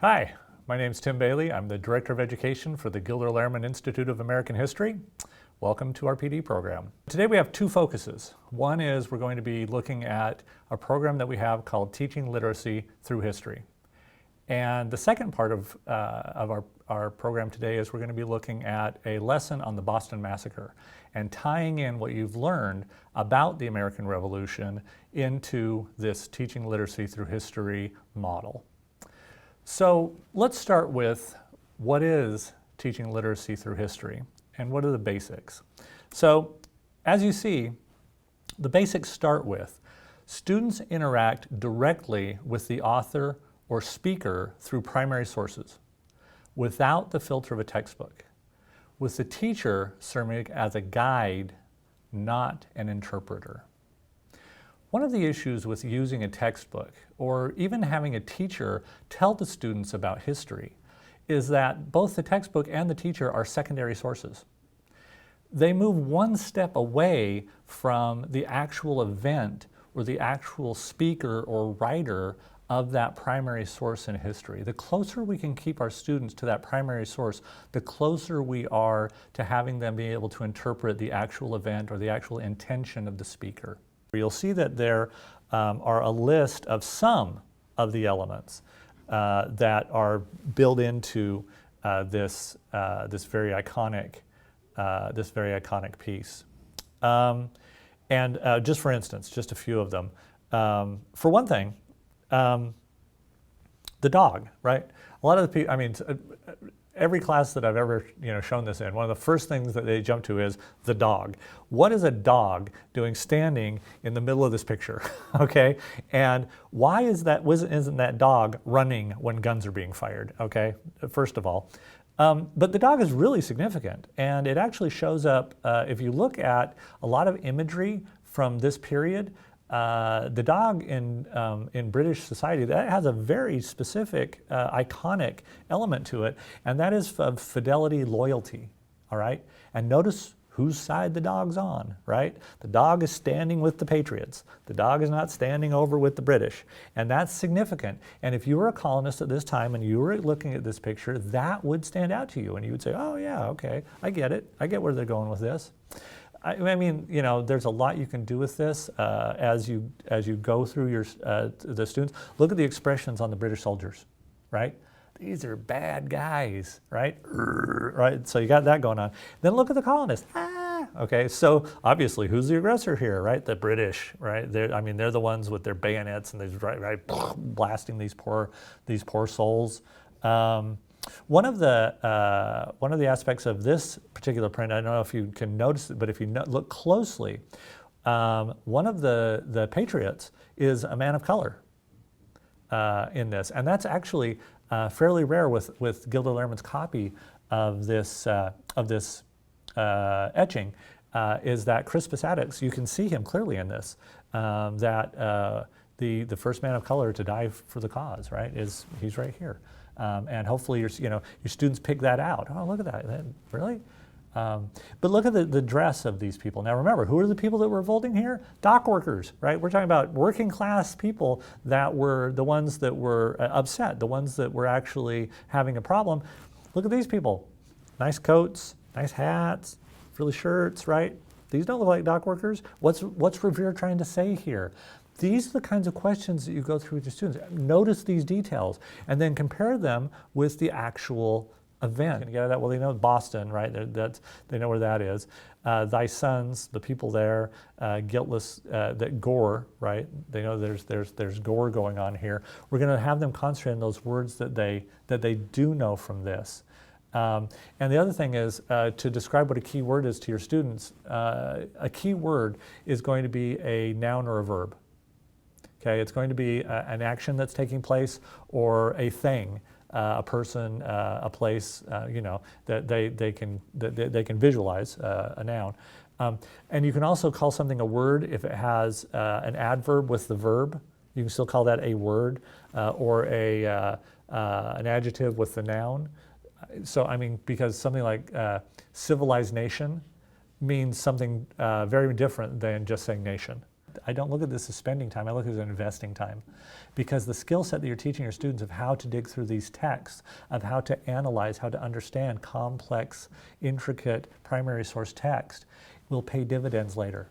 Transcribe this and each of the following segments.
Hi, my name is Tim Bailey. I'm the Director of Education for the Gilder Lehrman Institute of American History. Welcome to our PD program. Today we have two focuses. One is we're going to be looking at a program that we have called Teaching Literacy Through History. And the second part of our program today is we're going to be looking at a lesson on the Boston Massacre and tying in what you've learned about the American Revolution into this Teaching Literacy Through History model. So let's start with what is teaching literacy through history and what are the basics. So as you see, the basics start with students interact directly with the author or speaker through primary sources without the filter of a textbook, with the teacher serving as a guide, not an interpreter. One of the issues with using a textbook or even having a teacher tell the students about history is that both the textbook and the teacher are secondary sources. They move one step away from the actual event or the actual speaker or writer of that primary source in history. The closer we can keep our students to that primary source, the closer we are to having them be able to interpret the actual event or the actual intention of the speaker. You'll see that there are a list of some of the elements that are built into this very iconic piece. Just for instance, just a few of them. For one thing, the dog, right? A lot of the people, every class that I've ever shown this in, one of the first things that they jump to is the dog. What is a dog doing standing in the middle of this picture, okay? And why isn't that dog running when guns are being fired, okay, first of all? But the dog is really significant, and it actually shows up, if you look at a lot of imagery from this period, the dog in British society, that has a very specific, iconic element to it, and that is of fidelity, loyalty, all right? And notice whose side the dog's on, right? The dog is standing with the Patriots. The dog is not standing over with the British, and that's significant. And if you were a colonist at this time and you were looking at this picture, that would stand out to you, and you would say, oh yeah, okay, I get it. I get where they're going with this. I mean, there's a lot you can do with this as you go through the students. Look at the expressions on the British soldiers, right? These are bad guys, right? Right. So you got that going on. Then look at the colonists. Ah, okay. So obviously, who's the aggressor here, right? The British, right? They're the ones with their bayonets and they're blasting these poor souls. One of the aspects of this particular print, I don't know if you can notice it, but if you look closely, one of the patriots is a man of color in this, and that's actually fairly rare with Gilder Lehrman's copy of this etching. Is that Crispus Attucks? You can see him clearly in this. The first man of color to die for the cause, right? He's right here. And hopefully your students pick that out. Oh, look at that, really? But look at the dress of these people. Now remember, who are the people that were revolting here? Dock workers, right? We're talking about working class people that were the ones that were upset, the ones that were actually having a problem. Look at these people. Nice coats, nice hats, frilly shirts, right? These don't look like dock workers. What's Revere trying to say here? These are the kinds of questions that you go through with your students. Notice these details and then compare them with the actual event. You get that? Well, they know Boston, right? They know where that is. Thy sons, the people there, guiltless, that gore, right? They know there's gore going on here. We're going to have them concentrate on those words that they do know from this. And the other thing is to describe what a key word is to your students. A key word is going to be a noun or a verb. Okay, it's going to be an action that's taking place or a thing, a person, a place, that they can visualize a noun. And you can also call something a word if it has an adverb with the verb. You can still call that a word or an adjective with the noun. So because something like civilized nation means something very different than just saying nation. I don't look at this as spending time, I look at it as investing time. Because the skill set that you're teaching your students of how to dig through these texts, of how to analyze, how to understand complex, intricate primary source text will pay dividends later.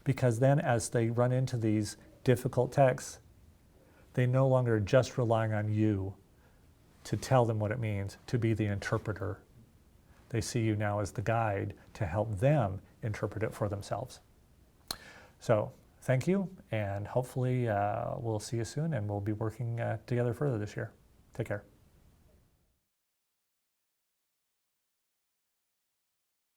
Because then as they run into these difficult texts, they no longer are just relying on you to tell them what it means, to be the interpreter. They see you now as the guide to help them interpret it for themselves. So thank you, and hopefully we'll see you soon, and we'll be working together further this year. Take care.